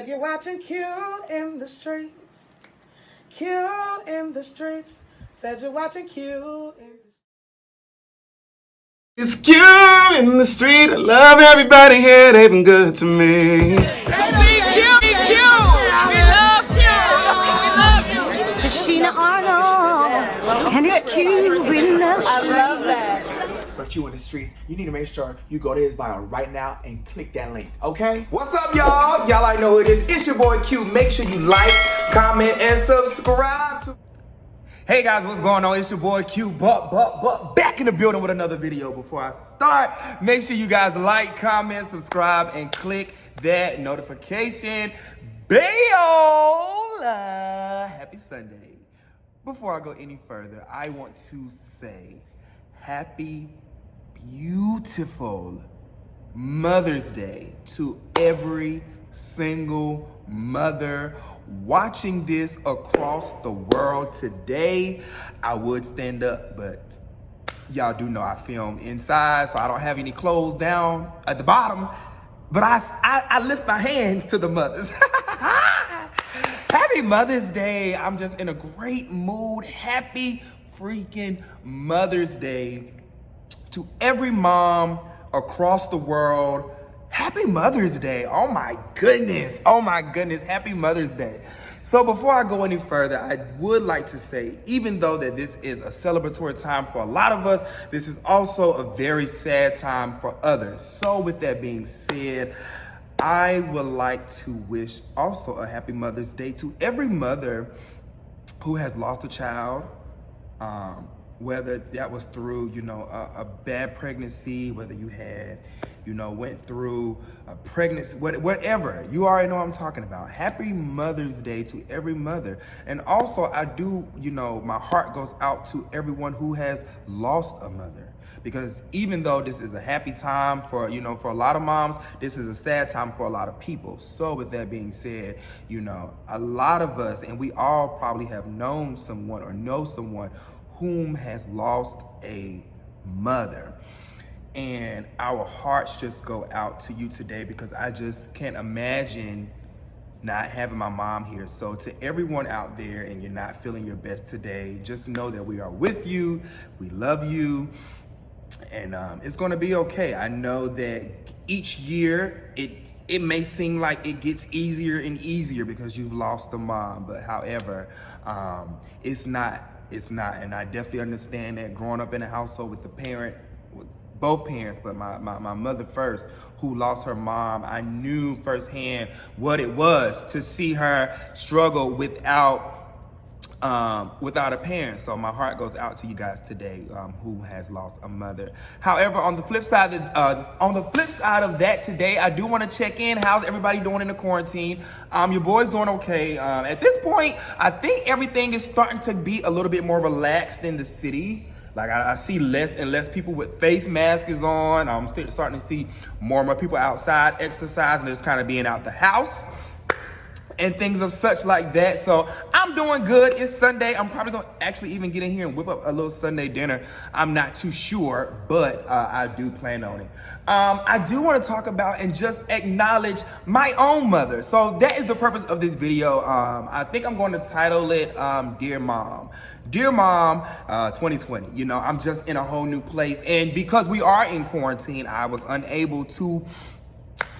You're watching Q in the streets. Q in the streets. Said you're watching Q in the It's Q in the street. I love everybody here. They've been good to me. Tashina Arnold, and it's Q in the street. I love that. For Q in the streets, you need to make sure you go to his bio right now and click that link, okay? What's up, y'all? Y'all already know who it is. It's your boy Q. Make sure you like, comment, and subscribe to. Hey guys, what's going on? It's your boy Q, back in the building with another video. Before I start, make sure you guys like, comment, subscribe, and click that notification bell. Happy Sunday. Before I go any further, I want to say happy, beautiful Mother's Day to every single mother watching this across the world today. I would stand up, but y'all do know I film inside, so I don't have any clothes down at the bottom. But I lift my hands to the mothers. Happy Mother's Day. I'm just in a great mood. Happy freaking Mother's Day to every mom across the world. Happy Mother's Day. Oh my goodness. Oh my goodness. Happy Mother's Day. So before I go any further, I would like to say, even though that this is a celebratory time for a lot of us, this is also a very sad time for others. So with that being said, I would like to wish also a happy Mother's Day to every mother who has lost a child, whether that was through, a bad pregnancy, whether you had, went through a pregnancy, whatever. You already know what I'm talking about. Happy Mother's Day to every mother. And also I do, my heart goes out to everyone who has lost a mother. Because even though this is a happy time for, for a lot of moms, this is a sad time for a lot of people. So with that being said, a lot of us, and we all probably have known someone or know someone whom has lost a mother. And our hearts just go out to you today because I just can't imagine not having my mom here. So to everyone out there and you're not feeling your best today, just know that we are with you, we love you, and it's gonna be okay. I know that each year it may seem like it gets easier and easier because you've lost a mom, but however, it's not, and I definitely understand that growing up in a household with both parents, but my mother first, who lost her mom, I knew firsthand what it was to see her struggle without a parent. So my heart goes out to you guys today, who has lost a mother. However, on the flip side of that today, I do want to check in. How's everybody doing in the quarantine? Your boy's doing okay. At this point, I think everything is starting to be a little bit more relaxed in the city. Like I see less and less people with face masks on. I'm starting to see more and more people outside exercising, just kind of being out the house and things of such like that. So I'm doing good. It's Sunday. I'm probably gonna actually even get in here and whip up a little Sunday dinner. I'm not too sure, but I do plan on it. I do want to talk about and just acknowledge my own mother. So that is the purpose of this video. I think I'm going to title it Dear Mom. Dear Mom 2020. I'm just in a whole new place. And because we are in quarantine, I was unable to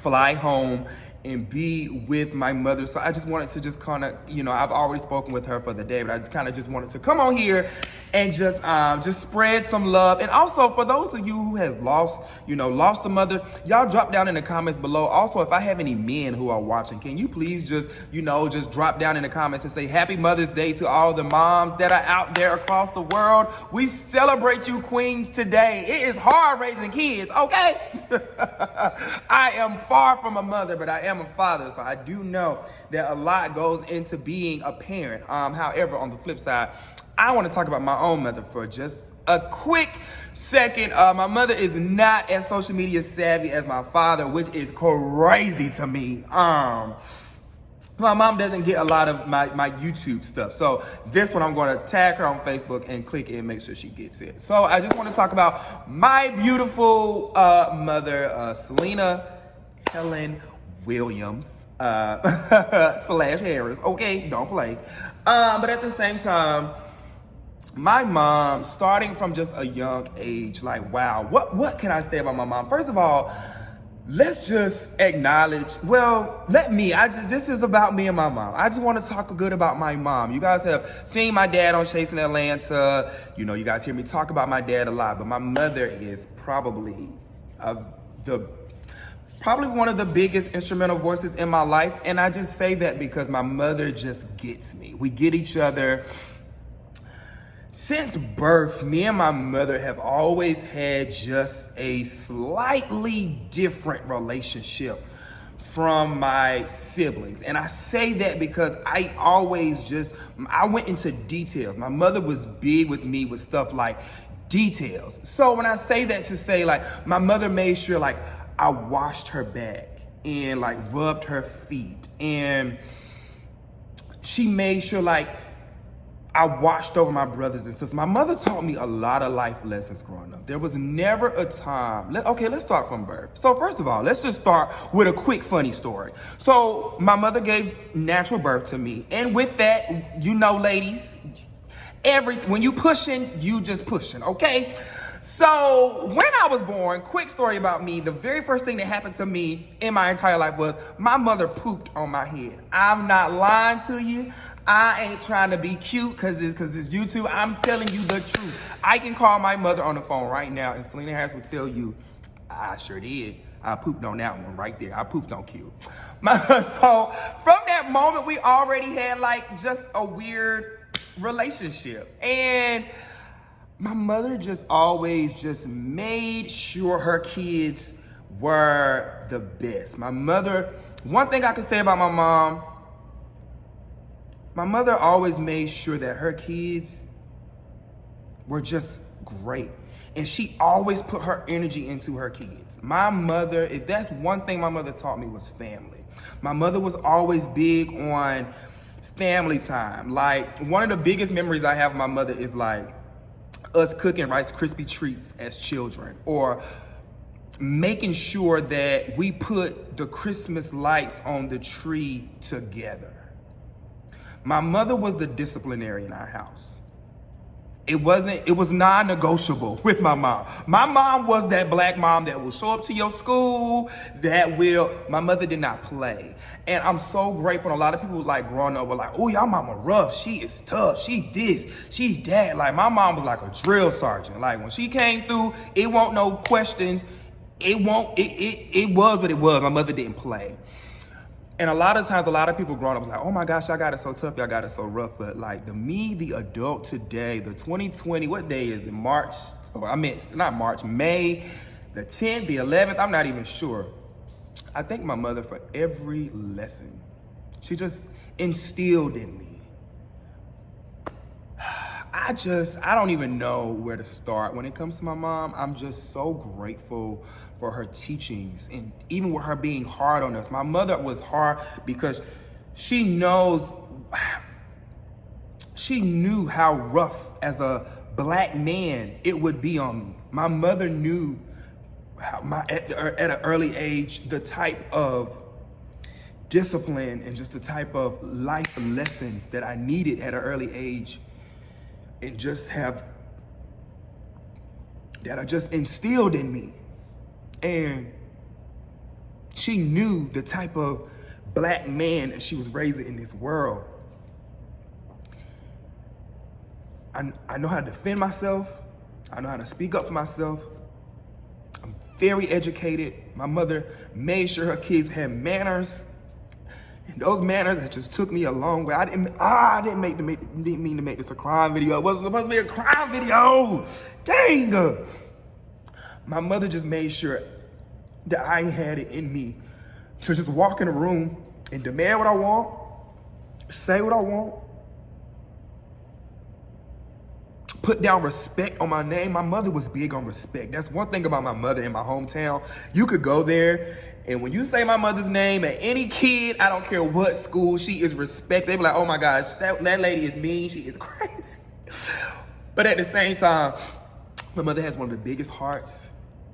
fly home and be with my mother. So I just wanted to just kind of, I've already spoken with her for the day, but I just kind of just wanted to come on here and just spread some love. And also for those of you who has lost a mother, y'all drop down in the comments below. Also, if I have any men who are watching, can you please just drop down in the comments and say happy Mother's Day to all the moms that are out there across the world. We celebrate you queens today. It is hard raising kids, okay? I am far from a mother, but I am a father, so I do know that a lot goes into being a parent. However, on the flip side, I want to talk about my own mother for just a quick second. My mother is not as social media savvy as my father, which is crazy to me. My mom doesn't get a lot of my YouTube stuff. So this one, I'm going to tag her on Facebook and click it and make sure she gets it. So I just want to talk about my beautiful mother, Selena Helen Williams. slash Harris. Okay, don't play. But at the same time, my mom, starting from just a young age, like, wow, what can I say about my mom? First of all, let's just acknowledge, this is about me and my mom. I just want to talk good about my mom. You guys have seen my dad on Chasing Atlanta. You know, you guys hear me talk about my dad a lot, but my mother is probably one of the biggest instrumental voices in my life. And I just say that because my mother just gets me. We get each other. Since birth, me and my mother have always had just a slightly different relationship from my siblings. And I say that because I went into details. My mother was big with me with stuff like details. So when I say that to say, like, my mother made sure, like, I washed her back and, like, rubbed her feet. And she made sure, like, I watched over my brothers and sisters. My mother taught me a lot of life lessons growing up. There was never a time. Let's start from birth. So first of all, let's just start with a quick funny story. So my mother gave natural birth to me. And with that, you know, ladies, when you pushing, you just pushing, okay? So when I was born, quick story about me, the very first thing that happened to me in my entire life was my mother pooped on my head. I'm not lying to you. I ain't trying to be cute because it's YouTube. I'm telling you the truth. I can call my mother on the phone right now and Selena Harris will tell you, I sure did. I pooped on that one right there. I pooped on Q. So from that moment, we already had like just a weird relationship. And my mother just always just made sure her kids were the best. My mother, one thing I can say about my mother always made sure that her kids were just great. And she always put her energy into her kids. My mother, if that's one thing my mother taught me, was family. My mother was always big on family time. Like, one of the biggest memories I have of my mother is like us cooking Rice Krispie treats as children, or making sure that we put the Christmas lights on the tree together. My mother was the disciplinary in our house. It was non-negotiable with my mom. My mom was that black mom that will show up to your school, my mother did not play. And I'm so grateful. A lot of people like growing up were like, oh, y'all mama rough. She is tough. She this, she that. Like, my mom was like a drill sergeant. Like, when she came through, it won't no questions. It was what it was. My mother didn't play. And a lot of times, a lot of people growing up was like, oh my gosh, y'all got it so tough, y'all got it so rough. But like the adult today, the 2020, what day is it? March, not March, May, the 10th, the 11th, I'm not even sure. I thank my mother for every lesson she just instilled in me. I don't even know where to start. When it comes to my mom, I'm just so grateful for her teachings, and even with her being hard on us. My mother was hard because she knew how rough as a black man it would be on me. My mother knew at an early age the type of discipline and just the type of life lessons that I needed at an early age, and that are just instilled in me. And she knew the type of black man that she was raising in this world. I know how to defend myself. I know how to speak up for myself. I'm very educated. My mother made sure her kids had manners. And those manners that just took me a long way. I didn't mean to make this a crime video. It wasn't supposed to be a crime video. Dang. My mother just made sure that I had it in me to just walk in a room and demand what I want, say what I want, put down respect on my name. My mother was big on respect. That's one thing about my mother in my hometown. You could go there, and when you say my mother's name at any kid, I don't care what school, she is respected. They be like, oh my gosh, that lady is mean, she is crazy. But at the same time, my mother has one of the biggest hearts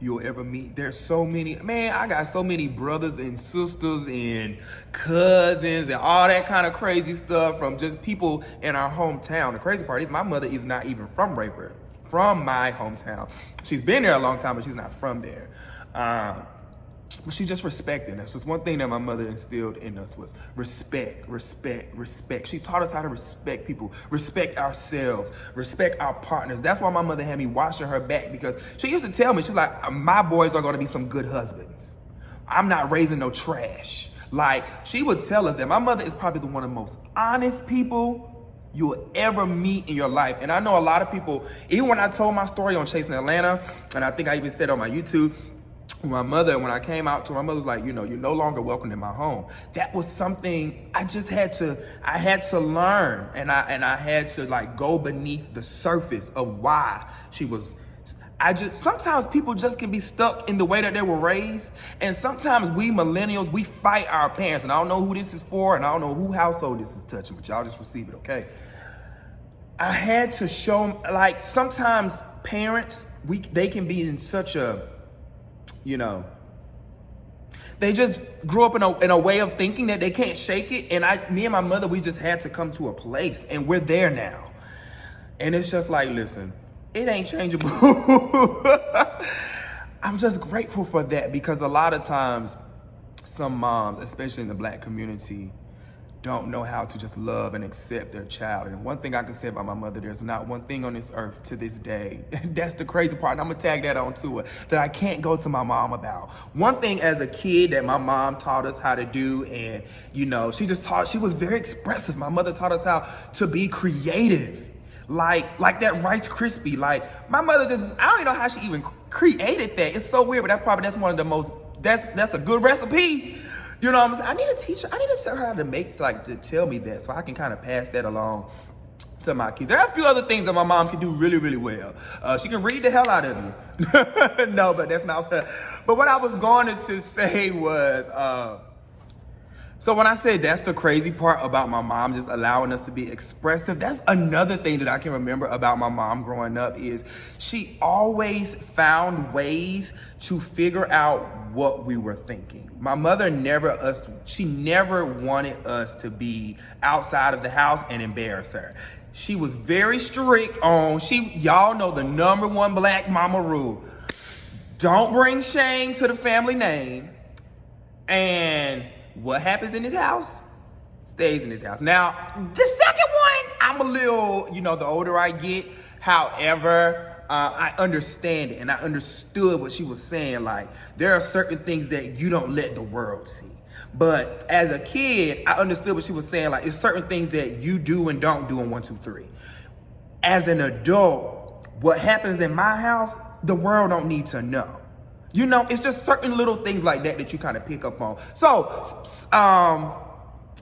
you'll ever meet. There's so many, man, I got so many brothers and sisters and cousins and all that kind of crazy stuff from just people in our hometown. The crazy part is my mother is not even from Rayford, from my hometown. She's been there a long time, but she's not from there. But she just respected us. Just one thing that my mother instilled in us was respect, respect, respect. She taught us how to respect people, respect ourselves, respect our partners. That's why my mother had me washing her back, because she used to tell me, she's like, my boys are gonna be some good husbands. I'm not raising no trash. Like, she would tell us that. My mother is probably one of the most honest people you will ever meet in your life. And I know a lot of people, even when I told my story on Chasing Atlanta, and I think I even said on my YouTube, my mother, when I came out to my mother was like, you know, you're no longer welcome in my home. That was something I just had to learn, and I had to like go beneath the surface of why she was. Sometimes people just can be stuck in the way that they were raised, and sometimes we millennials, we fight our parents, and I don't know who this is for, and I don't know who household this is touching, but y'all just receive it, okay? I had to show, like, sometimes parents, they can be in such a, you know, they just grew up in a way of thinking that they can't shake it. And me and my mother, we just had to come to a place, and we're there now. And it's just like, listen, it ain't changeable. I'm just grateful for that, because a lot of times some moms, especially in the Black community, don't know how to just love and accept their child. And one thing I can say about my mother, there's not one thing on this earth to this day, that's the crazy part, and I'm gonna tag that on to it, that I can't go to my mom about. One thing as a kid that my mom taught us how to do, and you know, she was very expressive. My mother taught us how to be creative. Like that Rice Krispie. Like, my mother I don't even know how she even created that. It's so weird, but that's one of the most, that's a good recipe. You know what I'm saying? I need to teach her. I need to show her how to make, like, to tell me that, so I can kind of pass that along to my kids. There are a few other things that my mom can do really, really well. She can read the hell out of you. No, but that's not her. But what I was going to say was, so when I said that's the crazy part about my mom just allowing us to be expressive, that's another thing that I can remember about my mom growing up, is she always found ways to figure out what we were thinking. My mother she never wanted us to be outside of the house and embarrass her. She was very strict on, y'all know the number one Black mama rule: don't bring shame to the family name, and what happens in this house stays in this house. Now, the second one, I'm a little, you know, the older I get, however, I understand it, and I understood what she was saying. Like, there are certain things that you don't let the world see. But as a kid, I understood what she was saying. Like, it's certain things that you do and don't do in 1, 2, 3. As an adult, what happens in my house, the world don't need to know. You know, it's just certain little things like that you kind of pick up on. So,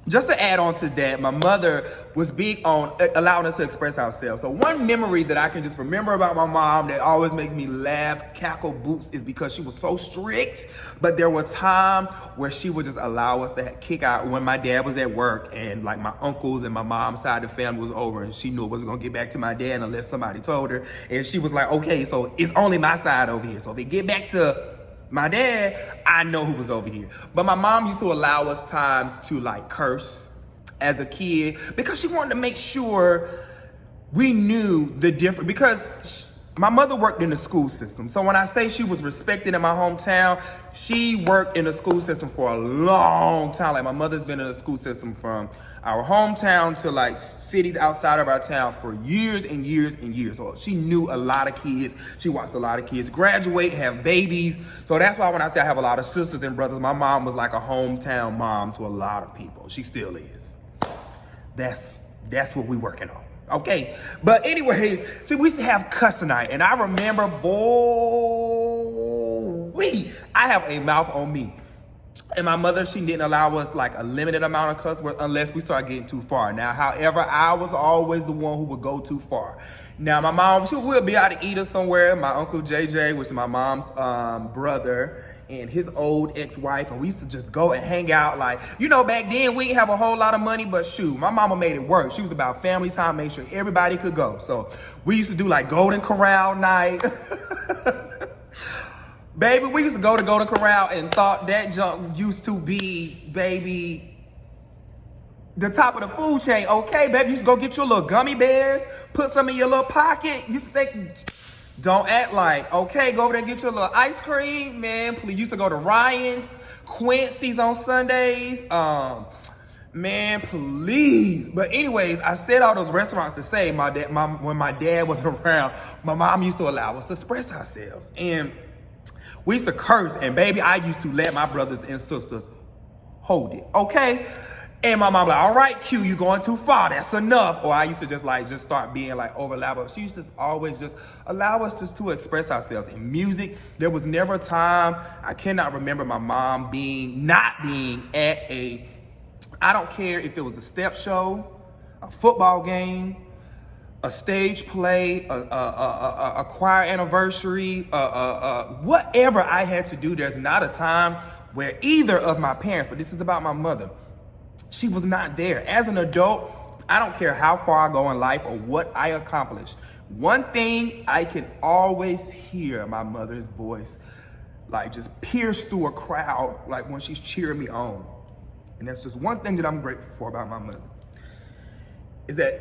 just to add on to that, my mother was big on allowing us to express ourselves. So one memory that I can just remember about my mom that always makes me laugh, cackle boots, is because she was so strict, but there were times where she would just allow us to kick out when my dad was at work, and like my uncles and my mom's side of the family was over, and she knew it wasn't gonna get back to my dad unless somebody told her. And she was like, okay, so it's only my side over here. So if it get back to my dad, I know who was over here. But my mom used to allow us times to like curse as a kid, because she wanted to make sure we knew the difference. Because my mother worked in the school system. So when I say she was respected in my hometown, she worked in the school system for a long time. Like, my mother's been in the school system from our hometown to like cities outside of our towns for years and years and years. So she knew a lot of kids. She watched a lot of kids graduate, have babies. So that's why when I say I have a lot of sisters and brothers, my mom was like a hometown mom to a lot of people. She still is. That's what we working on. Okay, but anyways, so we used to have cussing night, and I remember, I have a mouth on me. And my mother, she didn't allow us like a limited amount of cuss words unless we started getting too far. Now, however, I was always the one who would go too far. Now, my mom, she would be out to eat us somewhere. My uncle JJ, which is my mom's brother, and his old ex-wife, and we used to just go and hang out. Like, you know, back then we didn't have a whole lot of money, but shoot, my mama made it work. She was about family time, made sure everybody could go. So we used to do like Golden Corral night. Baby, we used to go to Corral and thought that junk used to be, baby, the top of the food chain. Okay, baby, you used to go get your little gummy bears, put some in your little pocket. You used to think, don't act like, okay, go over there and get your little ice cream, man. Please, used to go to Ryan's, Quincy's on Sundays. Man, please. But anyways, I said all those restaurants to say when my dad was around, my mom used to allow us to express ourselves. And we used to curse, and baby, I used to let my brothers and sisters hold it, okay? And my mom like, all right, Q, you going too far, that's enough. Or I used to just start being over loud, but she used to always just allow us just to express ourselves. In music, there was never a time, I cannot remember my mom not being at I don't care if it was a step show, a football game, a stage play, a choir anniversary, whatever I had to do. There's not a time where either of my parents, but this is about my mother, she was not there. As an adult, I don't care how far I go in life or what I accomplish. One thing, I can always hear my mother's voice, just pierce through a crowd, when she's cheering me on. And that's just one thing that I'm grateful for about my mother, is that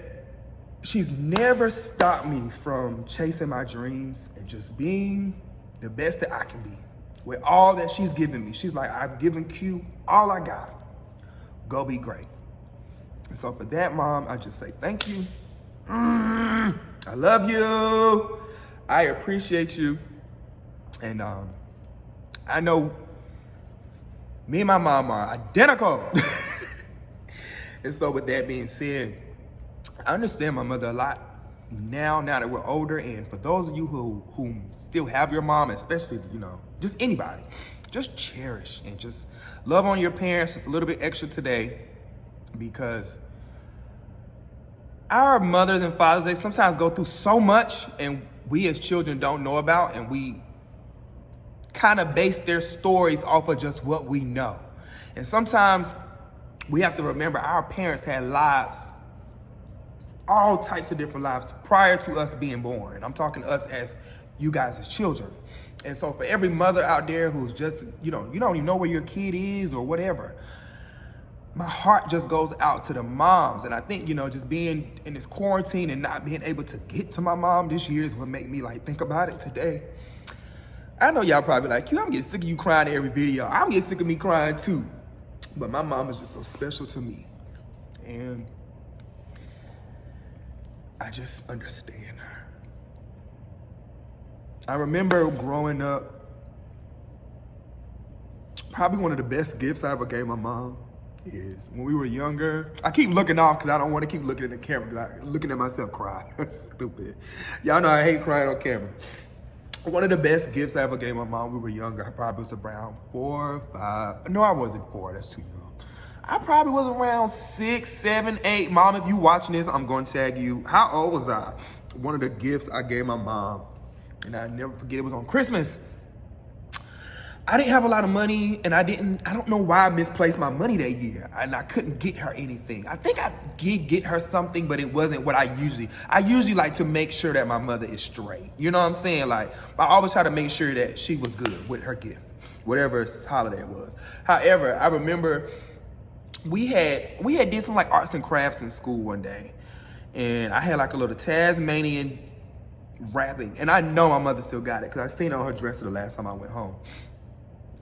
she's never stopped me from chasing my dreams and just being the best that I can be with all that she's given me. She's like, I've given Q all I got. Go be great. And so for that, Mom, I just say thank you. I love you. I appreciate you. And I know me and my mom are identical. And so with that being said, I understand my mother a lot now that we're older. And for those of you who still have your mom, especially, just anybody, just cherish and just love on your parents just a little bit extra today, because our mothers and fathers, they sometimes go through so much and we as children don't know about, and we kind of base their stories off of just what we know. And sometimes we have to remember our parents had lives, all types of different lives prior to us being born. I'm talking to us as you guys as children. And so for every mother out there who's just, you don't even know where your kid is or whatever, my heart just goes out to the moms. And I think, just being in this quarantine and not being able to get to my mom this year is what made me think about it today. I know y'all probably like, I'm getting sick of you crying every video. I'm getting sick of me crying too. But my mom is just so special to me. And I just understand her. I remember growing up, probably one of the best gifts I ever gave my mom is when we were younger. I keep looking off because I don't want to keep looking at the camera because I'm looking at myself cry. That's stupid. Y'all know I hate crying on camera. One of the best gifts I ever gave my mom, we were younger. I probably was around 4, 5. No, I wasn't 4. That's too young. I probably was around 6, 7, 8. Mom, if you watching this, I'm going to tag you. How old was I? One of the gifts I gave my mom, and I never forget, it was on Christmas. I didn't have a lot of money, and I don't know why I misplaced my money that year, and I couldn't get her anything. I think I did get her something, but it wasn't what I usually like to make sure that my mother is straight. You know what I'm saying? I always try to make sure that she was good with her gift, whatever holiday it was. However, I remember we had did some arts and crafts in school one day, and I had a little Tasmanian wrapping, and I know my mother still got it because I seen it on her dresser the last time I went home.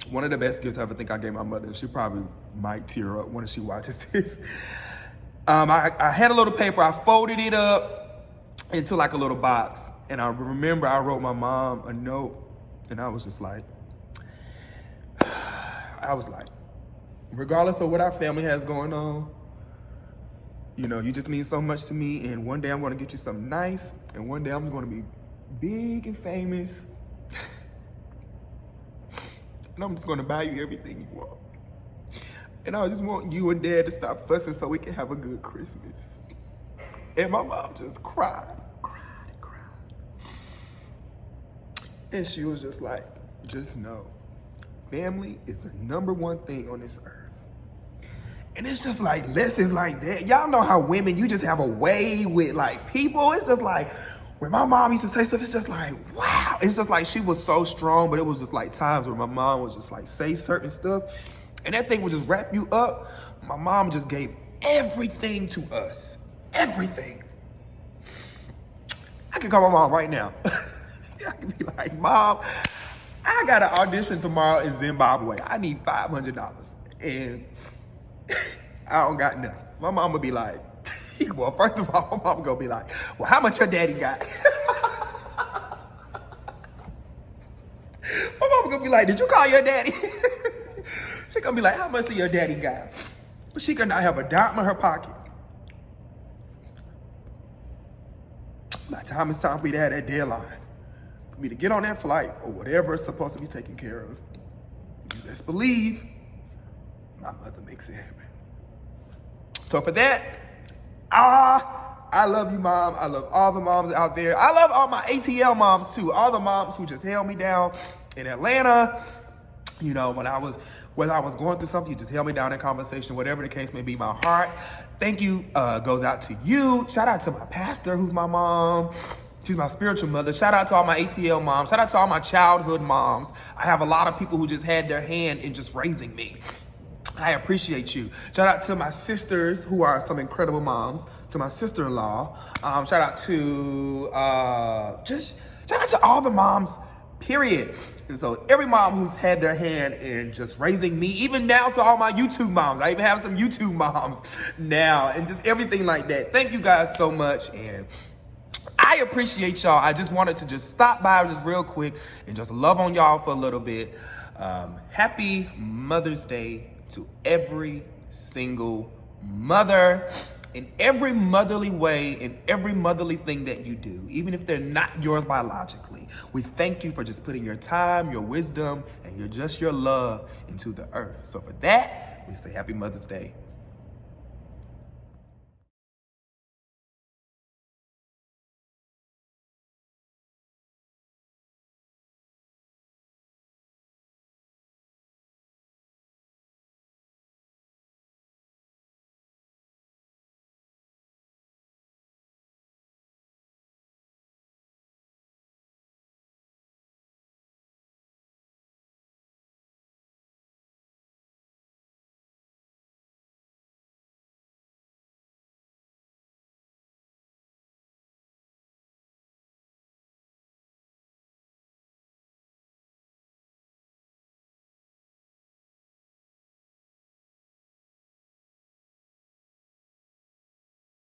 One of the best gifts I ever think I gave my mother. She probably might tear up when she watches this. I had a little paper. I folded it up into a little box. And I remember I wrote my mom a note. And I was just regardless of what our family has going on, you just mean so much to me. And one day I'm going to get you something nice. And one day I'm going to be big and famous. And I'm just gonna buy you everything you want. And I just want you and Dad to stop fussing so we can have a good Christmas. And my mom just cried. And she was just like, just know, family is the #1 thing on this earth. And it's just lessons like that. Y'all know how women, you just have a way with people. It's just when my mom used to say stuff, it's just like, wow. It's just like she was so strong, but it was just like times where my mom would just like say certain stuff, and that thing would just wrap you up. My mom just gave everything to us. Everything. I can call my mom right now. I can be like, Mom, I got an audition tomorrow in Zimbabwe. I need $500. And I don't got nothing. My mom would be like, well, first of all, my mom gonna be like, well, how much your daddy got? My mom gonna be like, did you call your daddy? She gonna be like, how much do your daddy got? But she could not have a dime in her pocket. By the time it's time for me to have that deadline, for me to get on that flight or whatever it's supposed to be taken care of, you best believe my mother makes it happen. So for that, I love you, Mom. I love all the moms out there. I love all my ATL moms too. All the moms who just held me down in Atlanta. You know, whether I was going through something, you just held me down in conversation, whatever the case may be. My heart, thank you, goes out to you. Shout out to my pastor, who's my mom. She's my spiritual mother. Shout out to all my ATL moms. Shout out to all my childhood moms. I have a lot of people who just had their hand in just raising me. I appreciate you. Shout out to my sisters, who are some incredible moms. To my sister-in-law. Shout out to all the moms, period. And so every mom who's had their hand in just raising me, even down to all my YouTube moms. I even have some YouTube moms now, and just everything like that. Thank you guys so much, and I appreciate y'all. I just wanted to just stop by just real quick and just love on y'all for a little bit. Happy Mother's Day to every single mother, in every motherly way, in every motherly thing that you do, even if they're not yours biologically. We thank you for just putting your time, your wisdom, and your love into the earth. So for that, we say Happy Mother's Day